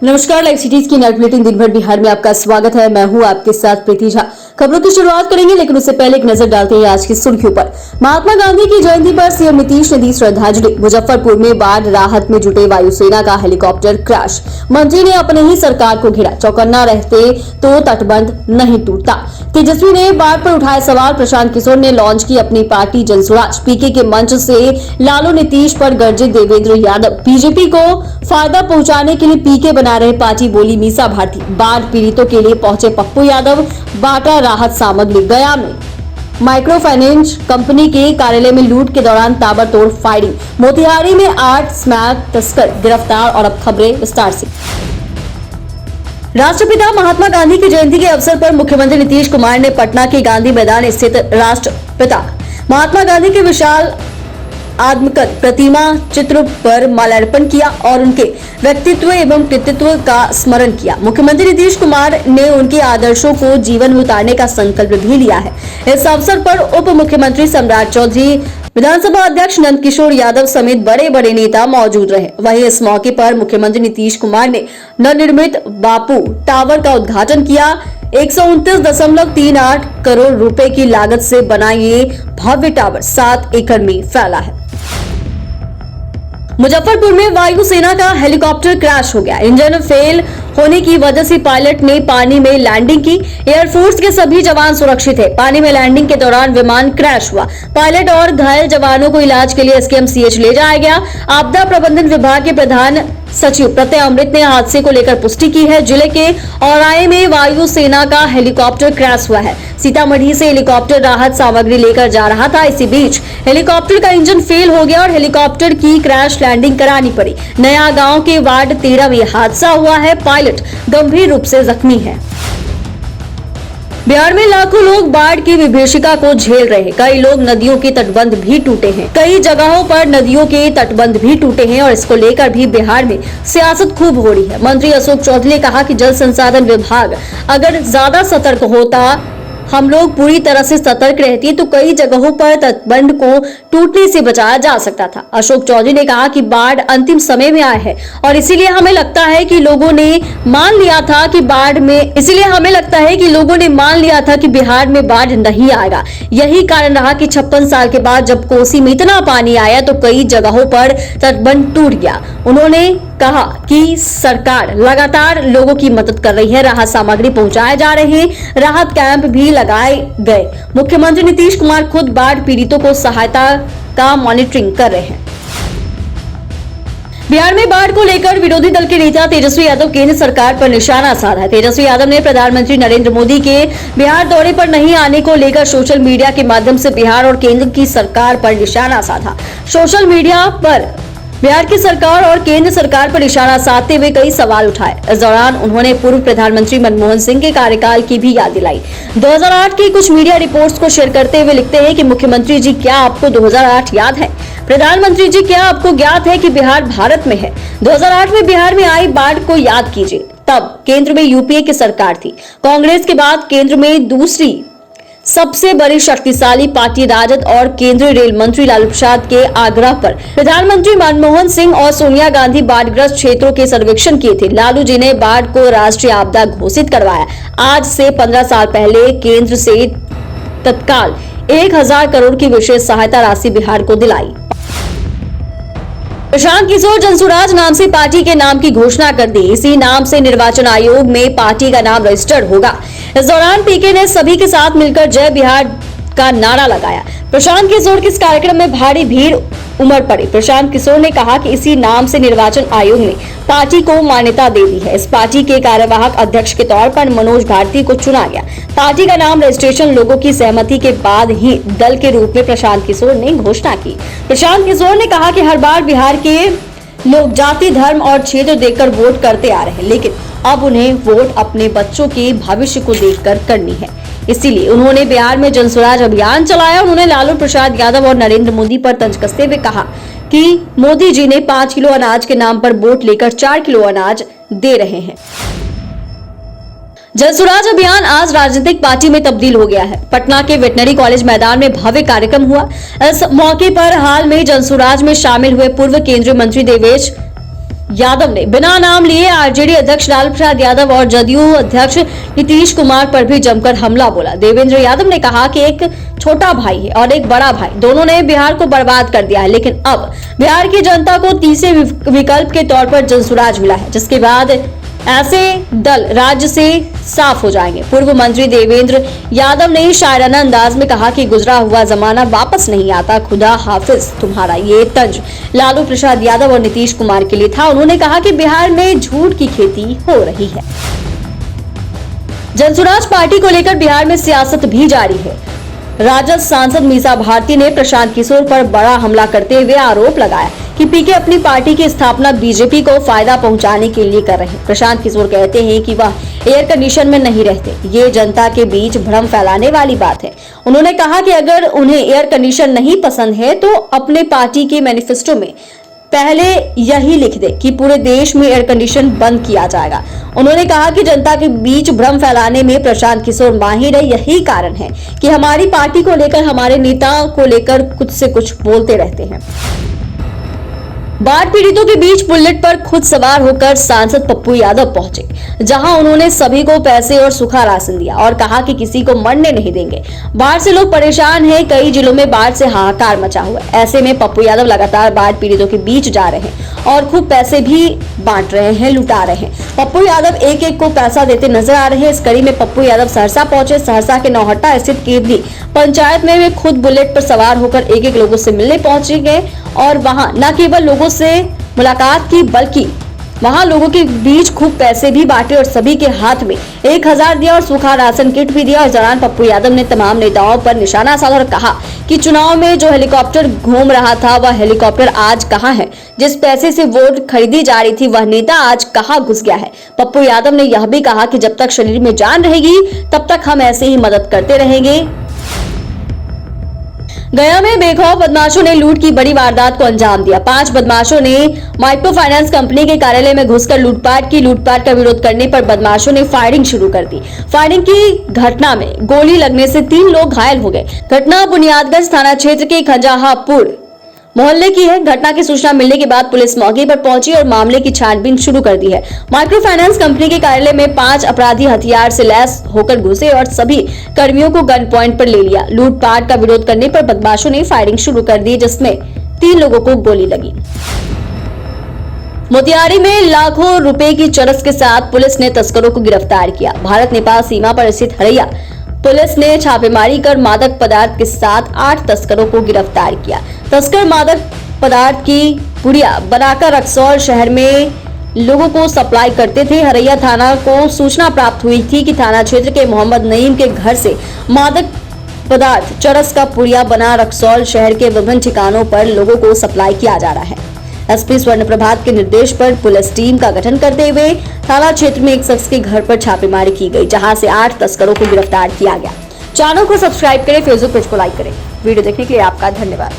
नमस्कार, live cities की night bulletin दिन भर बिहार में आपका स्वागत है। मैं हूं आपके साथ प्रीति झा। खबरों की शुरुआत करेंगे, लेकिन उससे पहले एक नजर डालते हैं आज की सुर्खियों पर। महात्मा गांधी की जयंती पर सीएम नीतीश ने दी श्रद्धांजलि। मुजफ्फरपुर में बाढ़ राहत में जुटे वायुसेना का हेलीकॉप्टर क्रैश। मंत्री ने अपने ही सरकार को घेरा, चौकन्ना रहते तो तटबंध नहीं टूटता। तेजस्वी ने बाढ़ पर उठाए सवाल। प्रशांत किशोर ने लॉन्च की अपनी पार्टी जनसुराज। पीके के मंच से लालू नीतीश पर गरजे देवेंद्र यादव। बीजेपी को फायदा पहुंचाने के लिए पीके बना रहे पार्टी, बोली मीसा भारती। बाढ़ पीड़ितों के लिए पहुंचे पप्पू यादव। बांटा राहत सामग्री। गया में माइक्रो फाइनेंस कंपनी के कार्यालय में लूट के दौरान ताबड़तोड़ फायरिंग। मोतिहारी में 8 स्मैक तस्कर गिरफ्तार। और अब खबरें विस्तार से। राष्ट्रपिता महात्मा गांधी की जयंती के अवसर पर मुख्यमंत्री नीतीश कुमार ने पटना के गांधी मैदान स्थित राष्ट्रपिता महात्मा गांधी के विशाल आत्मकथ प्रतिमा चित्र पर माल्यार्पण किया और उनके व्यक्तित्व एवं कृतित्व का स्मरण किया। मुख्यमंत्री नीतीश कुमार ने उनके आदर्शों को जीवन में उतारने का संकल्प भी लिया है। इस अवसर पर उप मुख्यमंत्री सम्राट चौधरी, विधानसभा अध्यक्ष नंद किशोर यादव समेत बड़े बड़े नेता मौजूद रहे। वहीं इस मौके पर मुख्यमंत्री नीतीश कुमार ने नवनिर्मित बापू टावर का उद्घाटन किया। 129.38 करोड़ रुपए की लागत से बना ये भव्य टावर 7 एकड़ में फैला है। मुजफ्फरपुर में वायुसेना का हेलीकॉप्टर क्रैश हो गया। इंजन फेल होने की वजह से पायलट ने पानी में लैंडिंग की। एयरफोर्स के सभी जवान सुरक्षित हैं। पानी में लैंडिंग के दौरान विमान क्रैश हुआ। पायलट और घायल जवानों को इलाज के लिए एसकेएमसीएच ले जाया गया। आपदा प्रबंधन विभाग के प्रधान सचिव प्रत्यय अमृत ने हादसे को लेकर पुष्टि की है। जिले के औराई में वायुसेना का हेलीकॉप्टर क्रैश हुआ है। सीतामढ़ी से हेलीकॉप्टर राहत सामग्री लेकर जा रहा था। इसी बीच हेलीकॉप्टर का इंजन फेल हो गया और हेलीकॉप्टर की क्रैश लैंडिंग करानी पड़ी। नया गांव के वार्ड 13 में हादसा हुआ है। पायलट गंभीर रूप से जख्मी है। बिहार में लाखों लोग बाढ़ की विभीषिका को झेल रहे हैं। कई लोग नदियों के तटबंध भी टूटे हैं। कई जगहों पर नदियों के तटबंध भी टूटे हैं और इसको लेकर भी बिहार में सियासत खूब हो रही है। मंत्री अशोक चौधरी ने कहा कि जल संसाधन विभाग अगर ज्यादा सतर्क होता, हम लोग पूरी तरह से सतर्क रहती तो कई जगहों पर तटबंध को टूटने से बचाया जा सकता था। अशोक चौधरी ने कहा कि बाढ़ अंतिम समय में आया है और इसीलिए हमें लगता है कि लोगों ने मान लिया था कि बिहार में बाढ़ नहीं आएगा। यही कारण रहा कि 56 साल के बाद जब कोसी में इतना पानी आया तो कई जगहों पर तटबंध टूट गया। उन्होंने कहा कि सरकार लगातार लोगों की मदद कर रही है। राहत सामग्री पहुंचाए जा रहे हैं। राहत कैंप भी लगाए गए। मुख्यमंत्री नीतीश कुमार खुद बाढ़ पीड़ितों को सहायता का मॉनिटरिंग कर रहे हैं। बिहार में बाढ़ को लेकर विरोधी दल के नेता तेजस्वी यादव केंद्र सरकार पर निशाना साधा है। तेजस्वी यादव ने प्रधानमंत्री नरेंद्र मोदी के बिहार दौरे पर नहीं आने को लेकर सोशल मीडिया के माध्यम से बिहार और केंद्र की सरकार पर निशाना साधा। सोशल मीडिया पर बिहार की सरकार और केंद्र सरकार पर निशाना साधते हुए कई सवाल उठाए। इस दौरान उन्होंने पूर्व प्रधानमंत्री मनमोहन सिंह के कार्यकाल की भी याद दिलाई। 2008 की कुछ मीडिया रिपोर्ट्स को शेयर करते हुए लिखते हैं कि मुख्यमंत्री जी, क्या आपको 2008 याद है? प्रधानमंत्री जी, क्या आपको ज्ञात है कि बिहार भारत में है? 2008 में बिहार में आई बाढ़ को याद कीजिए। तब केंद्र में यूपीए की सरकार थी। कांग्रेस के बाद केंद्र में दूसरी सबसे बड़ी शक्तिशाली पार्टी राजद और केंद्रीय रेल मंत्री लालू प्रसाद के आग्रह पर प्रधानमंत्री मनमोहन सिंह और सोनिया गांधी बाढ़ग्रस्त क्षेत्रों के सर्वेक्षण किए थे। लालू जी ने बाढ़ को राष्ट्रीय आपदा घोषित करवाया। आज से 15 साल पहले केंद्र से तत्काल 1000 करोड़ की विशेष सहायता राशि बिहार को दिलाई। प्रशांत किशोर जनसुराज नाम से पार्टी के नाम की घोषणा कर दी। इसी नाम से निर्वाचन आयोग में पार्टी का नाम रजिस्टर्ड होगा। इस दौरान पीके ने सभी के साथ मिलकर जय बिहार का नारा लगाया। प्रशांत किशोर के इस कार्यक्रम में भारी भीड़ उमड़ पड़ी। प्रशांत किशोर ने कहा कि इसी नाम से निर्वाचन आयोग ने पार्टी को मान्यता दे दी है। इस पार्टी के कार्यवाहक अध्यक्ष के तौर पर मनोज भारती को चुना गया। पार्टी का नाम रजिस्ट्रेशन लोगों की सहमति के बाद ही दल के रूप में प्रशांत किशोर ने घोषणा की। प्रशांत किशोर ने कहा कि हर बार बिहार के लोग जाति, धर्म और क्षेत्र देखकर वोट करते आ रहे हैं, लेकिन अब उन्हें वोट अपने बच्चों के भविष्य को देखकर करनी है। इसीलिए उन्होंने बिहार में जनसुराज अभियान चलाया। उन्होंने लालू प्रसाद यादव और नरेंद्र मोदी पर तंज कसते हुए कहा कि मोदी जी ने 5 किलो अनाज के नाम पर वोट लेकर 4 किलो अनाज दे रहे हैं। जनसुराज अभियान आज राजनीतिक पार्टी में तब्दील हो गया है। पटना के वेटनरी कॉलेज मैदान में भव्य कार्यक्रम हुआ। इस मौके पर हाल में जनसुराज में शामिल हुए पूर्व केंद्रीय मंत्री देवेश यादव ने बिना नाम लिए आरजेडी अध्यक्ष लालू प्रसाद यादव और जदयू अध्यक्ष नीतीश कुमार पर भी जमकर हमला बोला। देवेंद्र यादव ने कहा कि एक छोटा भाई है और एक बड़ा भाई, दोनों ने बिहार को बर्बाद कर दिया है, लेकिन अब बिहार की जनता को तीसरे विकल्प के तौर पर जनसुराज मिला है, जिसके बाद ऐसे दल राज्य से साफ हो जाएंगे। पूर्व मंत्री देवेंद्र यादव ने शायराना अंदाज में कहा कि गुजरा हुआ जमाना वापस नहीं आता, खुदा हाफिज तुम्हारा। ये तंज लालू प्रसाद यादव और नीतीश कुमार के लिए था। उन्होंने कहा कि बिहार में झूठ की खेती हो रही है। जनसुराज पार्टी को लेकर बिहार में सियासत भी जारी है। राजद सांसद मीसा भारती ने प्रशांत किशोर पर बड़ा हमला करते हुए आरोप लगाया कि पीके अपनी पार्टी की स्थापना बीजेपी को फायदा पहुंचाने के लिए कर रहे हैं। प्रशांत किशोर कहते हैं कि वह एयर कंडीशन में नहीं रहते, ये जनता के बीच भ्रम फैलाने वाली बात है। उन्होंने कहा कि अगर उन्हें एयर कंडीशन नहीं पसंद है तो अपने पार्टी के मैनिफेस्टो में पहले यही लिख दे कि पूरे देश में एयर कंडीशन बंद किया जाएगा। उन्होंने कहा कि जनता के बीच भ्रम फैलाने में प्रशांत किशोर माहिर है। यही कारण है कि हमारी पार्टी को लेकर, हमारे नेता को लेकर कुछ से कुछ बोलते रहते हैं। बाढ़ पीड़ितों के बीच बुलेट पर खुद सवार होकर सांसद पप्पू यादव पहुंचे, जहां उन्होंने सभी को पैसे और सूखा राशन दिया और कहा कि किसी को मरने नहीं देंगे। बाढ़ से लोग परेशान हैं, कई जिलों में बाढ़ से हाहाकार मचा हुआ है। ऐसे में पप्पू यादव लगातार बाढ़ पीड़ितों के बीच जा रहे हैं और खूब पैसे भी बांट रहे हैं, लुटा रहे हैं। पप्पू यादव एक एक को पैसा देते नजर आ रहे हैं। इस कड़ी में पप्पू यादव सहरसा पहुंचे। सहरसा के नौहट्टा स्थित केवली पंचायत में वे खुद बुलेट पर सवार होकर एक एक लोगों से मिलने पहुंचे गए और वहां न केवल लोगों से मुलाकात की, बल्कि वहां लोगों के बीच खूब पैसे भी बांटे और सभी के हाथ में 1000 दिया और सूखा राशन किट भी दिया। इस दौरान पप्पू यादव ने तमाम नेताओं पर निशाना साधा और कहा कि चुनाव में जो हेलीकॉप्टर घूम रहा था वह हेलीकॉप्टर आज कहां है? जिस पैसे से वोट खरीदी जा रही थी वह नेता आज कहां घुस गया है? पप्पू यादव ने यह भी कहा कि जब तक शरीर में जान रहेगी तब तक हम ऐसे ही मदद करते रहेंगे। गया में बेखौफ बदमाशों ने लूट की बड़ी वारदात को अंजाम दिया। 5 बदमाशों ने माइक्रो फाइनेंस कंपनी के कार्यालय में घुसकर लूटपाट की। लूटपाट का विरोध करने पर बदमाशों ने फायरिंग शुरू कर दी। फायरिंग की घटना में गोली लगने से 3 लोग घायल हो गए। घटना बुनियादगंज थाना क्षेत्र के खंजाहापुर मोहल्ले की है। घटना की सूचना मिलने के बाद पुलिस मौके पर पहुंची और मामले की छानबीन शुरू कर दी है। माइक्रो फाइनेंस कंपनी के कार्यालय में 5 अपराधी हथियार से लैस होकर घुसे और सभी कर्मियों को गन पॉइंट पर ले लिया। लूटपाट का विरोध करने पर बदमाशों ने फायरिंग शुरू कर दी, जिसमें 3 लोगों को गोली लगी। मोतिहारी में लाखों रुपए की चरस के साथ पुलिस ने तस्करों को गिरफ्तार किया। भारत नेपाल सीमा पर स्थित हरैया पुलिस ने छापेमारी कर मादक पदार्थ के साथ 8 तस्करों को गिरफ्तार किया। तस्कर मादक पदार्थ की पुड़िया बनाकर रक्सौल शहर में लोगों को सप्लाई करते थे। हरैया थाना को सूचना प्राप्त हुई थी कि थाना क्षेत्र के मोहम्मद नईम के घर से मादक पदार्थ चरस का पुड़िया बना रक्सौल शहर के विभिन्न ठिकानों पर लोगों को सप्लाई किया जा रहा है। एसपी स्वर्ण प्रभात के निर्देश पर पुलिस टीम का गठन करते हुए थाना क्षेत्र में एक शख्स के घर पर छापेमारी की गई, जहां से 8 तस्करों को गिरफ्तार किया गया। चैनल को सब्सक्राइब करें, फेसबुक पेज को लाइक करें। वीडियो देखने के लिए आपका धन्यवाद।